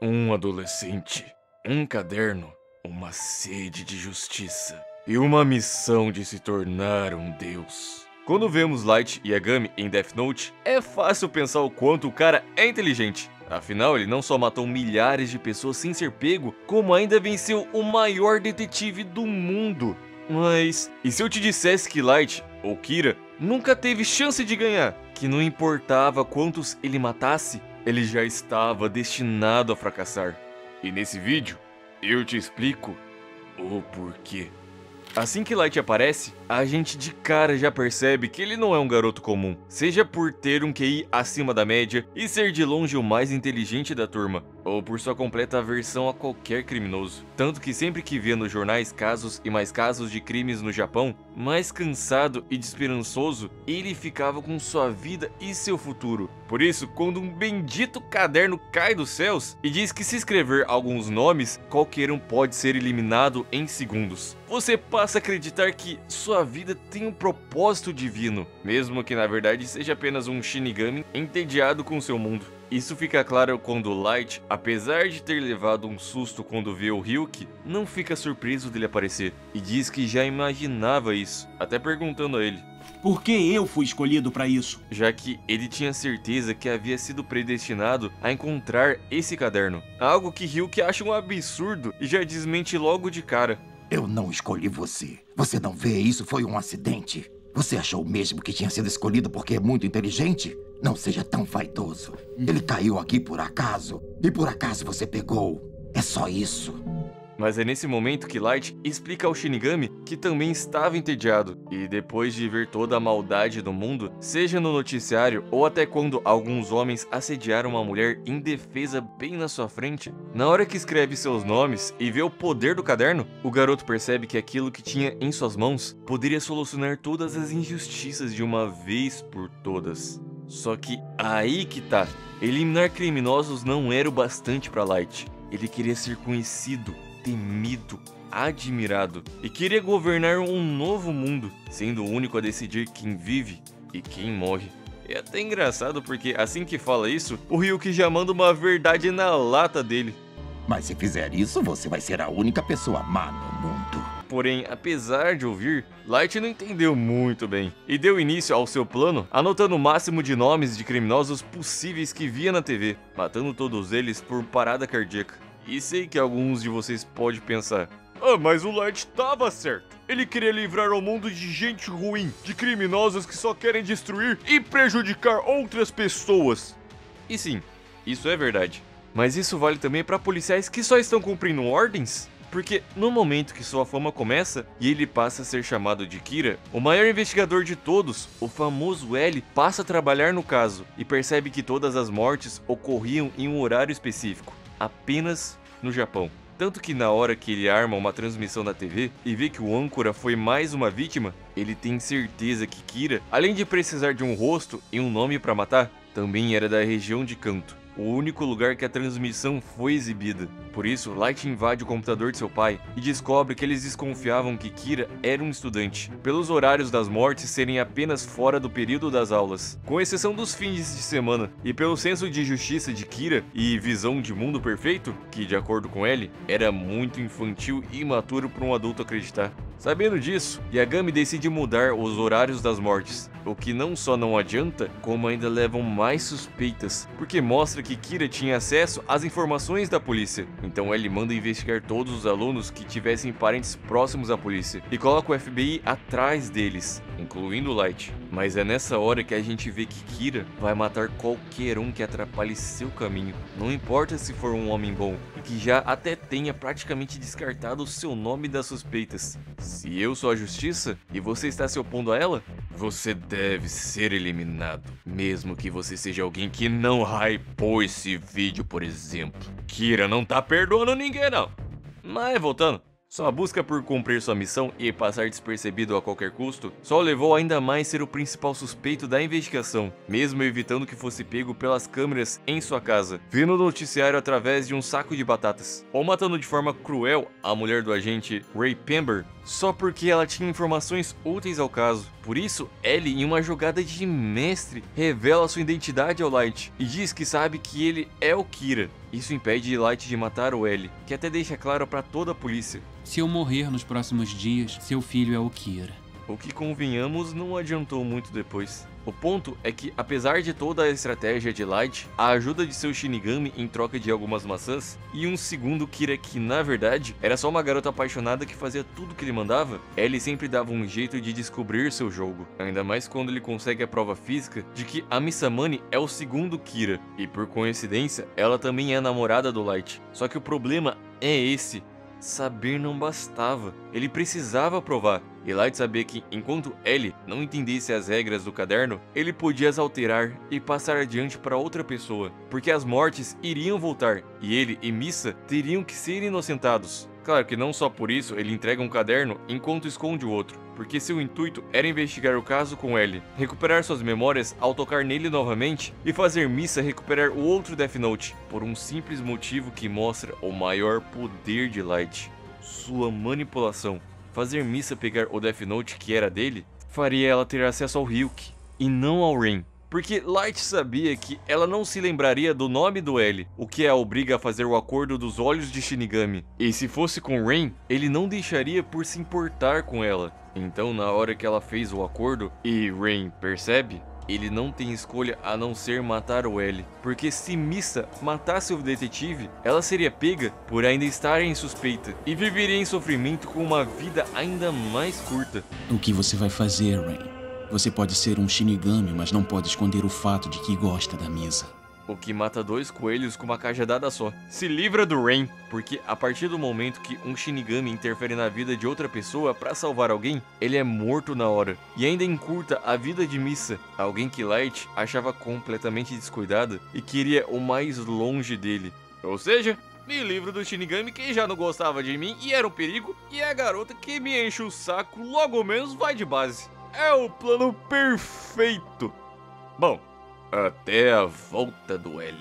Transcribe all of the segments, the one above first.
Um adolescente, um caderno, uma sede de justiça e uma missão de se tornar um deus. Quando vemos Light e Yagami em Death Note, é fácil pensar o quanto o cara é inteligente. Afinal, ele não só matou milhares de pessoas sem ser pego, como ainda venceu o maior detetive do mundo. Mas, e se eu te dissesse que Light, ou Kira, nunca teve chance de ganhar? Que não importava quantos ele matasse, ele já estava destinado a fracassar. E nesse vídeo, eu te explico o porquê. Assim que Light aparece, a gente de cara já percebe que ele não é um garoto comum, seja por ter um QI acima da média e ser de longe o mais inteligente da turma, ou por sua completa aversão a qualquer criminoso. Tanto que sempre que via nos jornais casos e mais casos de crimes no Japão, mais cansado e desesperançoso, ele ficava com sua vida e seu futuro. Por isso, quando um bendito caderno cai dos céus e diz que se escrever alguns nomes, qualquer um pode ser eliminado em segundos, você passa a acreditar que sua vida tem um propósito divino, mesmo que na verdade seja apenas um Shinigami entediado com seu mundo. Isso fica claro quando Light, apesar de ter levado um susto quando vê o Ryuki, não fica surpreso dele aparecer, e diz que já imaginava isso, até perguntando a ele por que eu fui escolhido para isso? Já que ele tinha certeza que havia sido predestinado a encontrar esse caderno, algo que Ryuki acha um absurdo e já desmente logo de cara. Eu não escolhi você. Você não vê, isso foi um acidente. Você achou mesmo que tinha sido escolhido porque é muito inteligente? Não seja tão vaidoso. Ele caiu aqui por acaso, e por acaso você pegou. É só isso. Mas é nesse momento que Light explica ao Shinigami que também estava entediado, e depois de ver toda a maldade do mundo, seja no noticiário ou até quando alguns homens assediaram uma mulher indefesa bem na sua frente, na hora que escreve seus nomes e vê o poder do caderno, o garoto percebe que aquilo que tinha em suas mãos poderia solucionar todas as injustiças de uma vez por todas. Só que aí que tá, eliminar criminosos não era o bastante para Light, ele queria ser conhecido, temido, admirado e queria governar um novo mundo, sendo o único a decidir quem vive e quem morre. É até engraçado porque assim que fala isso, o Ryuki já manda uma verdade na lata dele. Mas se fizer isso, você vai ser a única pessoa má no mundo. Porém, apesar de ouvir, Light não entendeu muito bem e deu início ao seu plano anotando o máximo de nomes de criminosos possíveis que via na TV, matando todos eles por parada cardíaca. E sei que alguns de vocês podem pensar: ah, mas o Light tava certo. Ele queria livrar o mundo de gente ruim, de criminosos que só querem destruir e prejudicar outras pessoas. E sim, isso é verdade. Mas isso vale também para policiais que só estão cumprindo ordens? Porque no momento que sua fama começa e ele passa a ser chamado de Kira, o maior investigador de todos, o famoso L, passa a trabalhar no caso e percebe que todas as mortes ocorriam em um horário específico, apenas no Japão. Tanto que na hora que ele arma uma transmissão da TV e vê que o âncora foi mais uma vítima, ele tem certeza que Kira, além de precisar de um rosto e um nome para matar, também era da região de Kanto, o único lugar que a transmissão foi exibida. Por isso, Light invade o computador de seu pai e descobre que eles desconfiavam que Kira era um estudante, pelos horários das mortes serem apenas fora do período das aulas, com exceção dos fins de semana, e pelo senso de justiça de Kira e visão de mundo perfeito, que de acordo com ele, era muito infantil e imaturo para um adulto acreditar. Sabendo disso, Yagami decide mudar os horários das mortes, o que não só não adianta, como ainda levam mais suspeitas, porque mostra que Kira tinha acesso às informações da polícia. Então ele manda investigar todos os alunos que tivessem parentes próximos à polícia, e coloca o FBI atrás deles, incluindo Light. Mas é nessa hora que a gente vê que Kira vai matar qualquer um que atrapalhe seu caminho, não importa se for um homem bom, e que já até tenha praticamente descartado o seu nome das suspeitas. Se eu sou a justiça e você está se opondo a ela, você deve ser eliminado, mesmo que você seja alguém que não hypou esse vídeo, por exemplo. Kira não tá perdoando ninguém não. Mas voltando, sua busca por cumprir sua missão e passar despercebido a qualquer custo só o levou ainda mais a ser o principal suspeito da investigação, mesmo evitando que fosse pego pelas câmeras em sua casa, vendo o noticiário através de um saco de batatas, ou matando de forma cruel a mulher do agente Ray Pember, só porque ela tinha informações úteis ao caso. Por isso, Ellie, em uma jogada de mestre, revela sua identidade ao Light e diz que sabe que ele é o Kira. Isso impede Light de matar o Ellie, que até deixa claro para toda a polícia. Se eu morrer nos próximos dias, seu filho é o Kira. O que, convenhamos, não adiantou muito depois. O ponto é que, apesar de toda a estratégia de Light, a ajuda de seu Shinigami em troca de algumas maçãs, e um segundo Kira que, na verdade, era só uma garota apaixonada que fazia tudo que ele mandava, Ellie sempre dava um jeito de descobrir seu jogo. Ainda mais quando ele consegue a prova física de que a Missamane é o segundo Kira, e por coincidência, ela também é a namorada do Light. Só que o problema é esse. Saber não bastava, ele precisava provar. E Light sabia que, enquanto Ellie não entendesse as regras do caderno, ele podia as alterar e passar adiante para outra pessoa, porque as mortes iriam voltar, e ele e Misa teriam que ser inocentados. Claro que não só por isso ele entrega um caderno enquanto esconde o outro, porque seu intuito era investigar o caso com Ellie, recuperar suas memórias ao tocar nele novamente e fazer Misa recuperar o outro Death Note, por um simples motivo que mostra o maior poder de Light, sua manipulação. Fazer Misa pegar o Death Note que era dele faria ela ter acesso ao Ryuki e não ao Rain. Porque Light sabia que ela não se lembraria do nome do L, o que a obriga a fazer o acordo dos olhos de Shinigami. E se fosse com Rain, ele não deixaria por se importar com ela. Então, na hora que ela fez o acordo e Rain percebe, ele não tem escolha a não ser matar o L. Porque se Misa matasse o detetive, ela seria pega por ainda estar em suspeita e viveria em sofrimento com uma vida ainda mais curta. O que você vai fazer, Rain? Você pode ser um Shinigami, mas não pode esconder o fato de que gosta da Misa. O que mata dois coelhos com uma cajadada só. Se livra do Rain, porque a partir do momento que um Shinigami interfere na vida de outra pessoa para salvar alguém, ele é morto na hora. E ainda encurta a vida de Misa, alguém que Light achava completamente descuidada e queria o mais longe dele. Ou seja, me livro do Shinigami que já não gostava de mim e era um perigo, e a garota que me enche o saco logo menos vai de base. É o plano perfeito. Bom, até a volta do L.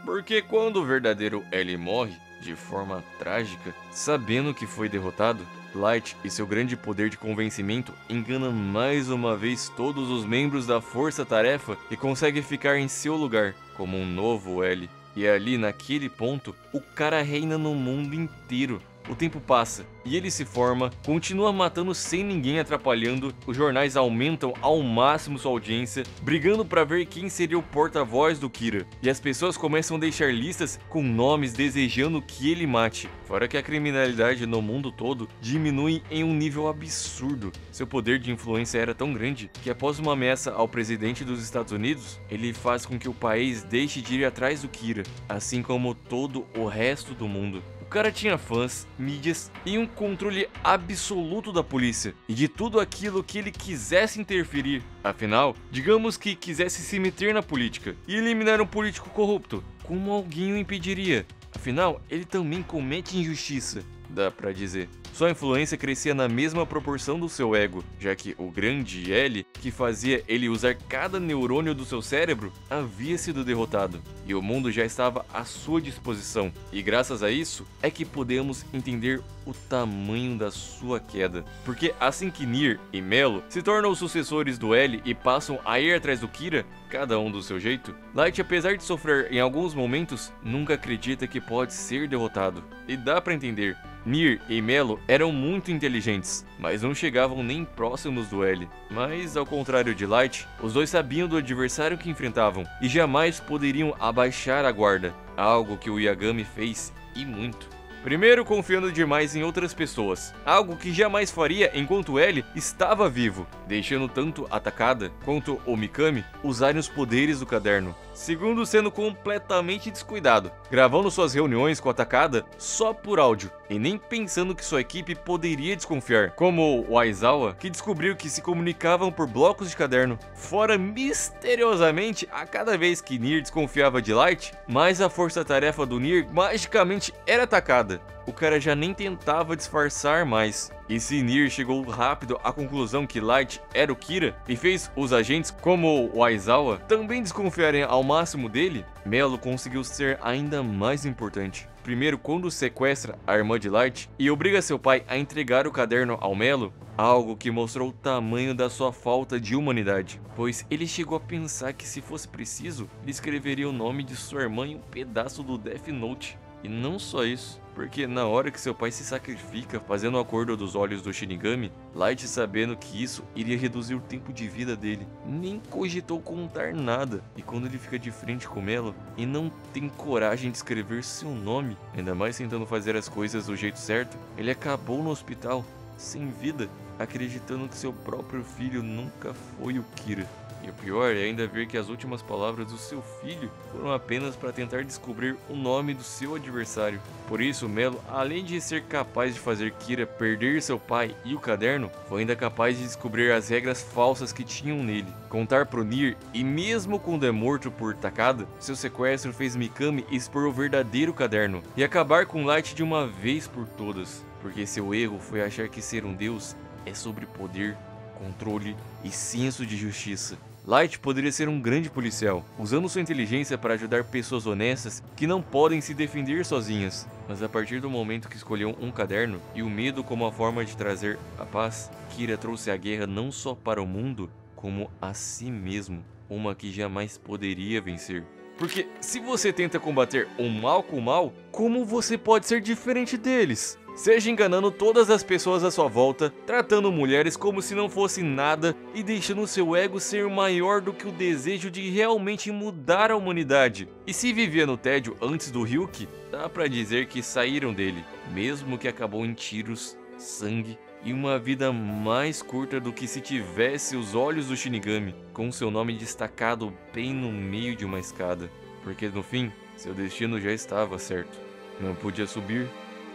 Porque quando o verdadeiro L morre, de forma trágica, sabendo que foi derrotado, Light e seu grande poder de convencimento enganam mais uma vez todos os membros da Força-Tarefa e consegue ficar em seu lugar, como um novo L. E ali, naquele ponto, o cara reina no mundo inteiro. O tempo passa, e ele se forma, continua matando sem ninguém atrapalhando, os jornais aumentam ao máximo sua audiência, brigando para ver quem seria o porta-voz do Kira, e as pessoas começam a deixar listas com nomes desejando que ele mate. Fora que a criminalidade no mundo todo diminui em um nível absurdo. Seu poder de influência era tão grande que após uma ameaça ao presidente dos Estados Unidos, ele faz com que o país deixe de ir atrás do Kira, assim como todo o resto do mundo. O cara tinha fãs, mídias e um controle absoluto da polícia e de tudo aquilo que ele quisesse interferir. Afinal, digamos que quisesse se meter na política e eliminar um político corrupto, como alguém o impediria? Afinal, ele também comete injustiça, dá pra dizer. Sua influência crescia na mesma proporção do seu ego, já que o grande L, que fazia ele usar cada neurônio do seu cérebro, havia sido derrotado, e o mundo já estava à sua disposição. E graças a isso, é que podemos entender o tamanho da sua queda. Porque assim que Nier e Melo se tornam os sucessores do L e passam a ir atrás do Kira, cada um do seu jeito, Light, apesar de sofrer em alguns momentos, nunca acredita que pode ser derrotado. E dá pra entender. Nier e Melo eram muito inteligentes, mas não chegavam nem próximos do L. Mas, ao contrário de Light, os dois sabiam do adversário que enfrentavam e jamais poderiam abaixar a guarda, algo que o Yagami fez e muito. Primeiro, confiando demais em outras pessoas, algo que jamais faria enquanto L estava vivo, deixando tanto a Takada quanto o Mikami usarem os poderes do caderno. Segundo, sendo completamente descuidado, gravando suas reuniões com a Takada só por áudio, e nem pensando que sua equipe poderia desconfiar, como o Aizawa, que descobriu que se comunicavam por blocos de caderno. Fora misteriosamente, a cada vez que Nier desconfiava de Light, mais a força-tarefa do Nier magicamente era atacada. o cara já nem tentava disfarçar mais. E Sinir chegou rápido à conclusão que Light era o Kira e fez os agentes, como o Aizawa, também desconfiarem ao máximo dele, Melo conseguiu ser ainda mais importante. Primeiro, quando sequestra a irmã de Light e obriga seu pai a entregar o caderno ao Melo, algo que mostrou o tamanho da sua falta de humanidade, pois ele chegou a pensar que, se fosse preciso, ele escreveria o nome de sua irmã em um pedaço do Death Note. E não só isso, porque na hora que seu pai se sacrifica fazendo o acordo dos olhos do Shinigami, Light, sabendo que isso iria reduzir o tempo de vida dele, nem cogitou contar nada. E quando ele fica de frente com Melo e não tem coragem de escrever seu nome, ainda mais tentando fazer as coisas do jeito certo, ele acabou no hospital, sem vida, acreditando que seu próprio filho nunca foi o Kira. E o pior é ainda ver que as últimas palavras do seu filho foram apenas para tentar descobrir o nome do seu adversário. Por isso, Melo, além de ser capaz de fazer Kira perder seu pai e o caderno, foi ainda capaz de descobrir as regras falsas que tinham nele, contar pro Nier, e mesmo quando é morto por Takada, seu sequestro fez Mikami expor o verdadeiro caderno e acabar com Light de uma vez por todas, porque seu erro foi achar que ser um deus é sobre poder, controle e senso de justiça. Light poderia ser um grande policial, usando sua inteligência para ajudar pessoas honestas que não podem se defender sozinhas. Mas a partir do momento que escolheu um caderno e o medo como a forma de trazer a paz, Kira trouxe a guerra não só para o mundo, como a si mesmo, uma que jamais poderia vencer. Porque se você tenta combater o mal com o mal, como você pode ser diferente deles? Seja enganando todas as pessoas à sua volta, tratando mulheres como se não fosse nada e deixando seu ego ser maior do que o desejo de realmente mudar a humanidade. E se vivia no tédio antes do Ryuki, dá pra dizer que saíram dele, mesmo que acabou em tiros, sangue e uma vida mais curta do que se tivesse os olhos do Shinigami, com seu nome destacado bem no meio de uma escada. Porque no fim, seu destino já estava certo. Não podia subir,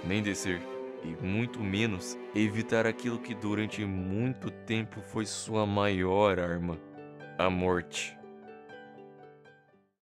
nem descer. E muito menos evitar aquilo que durante muito tempo foi sua maior arma, a morte.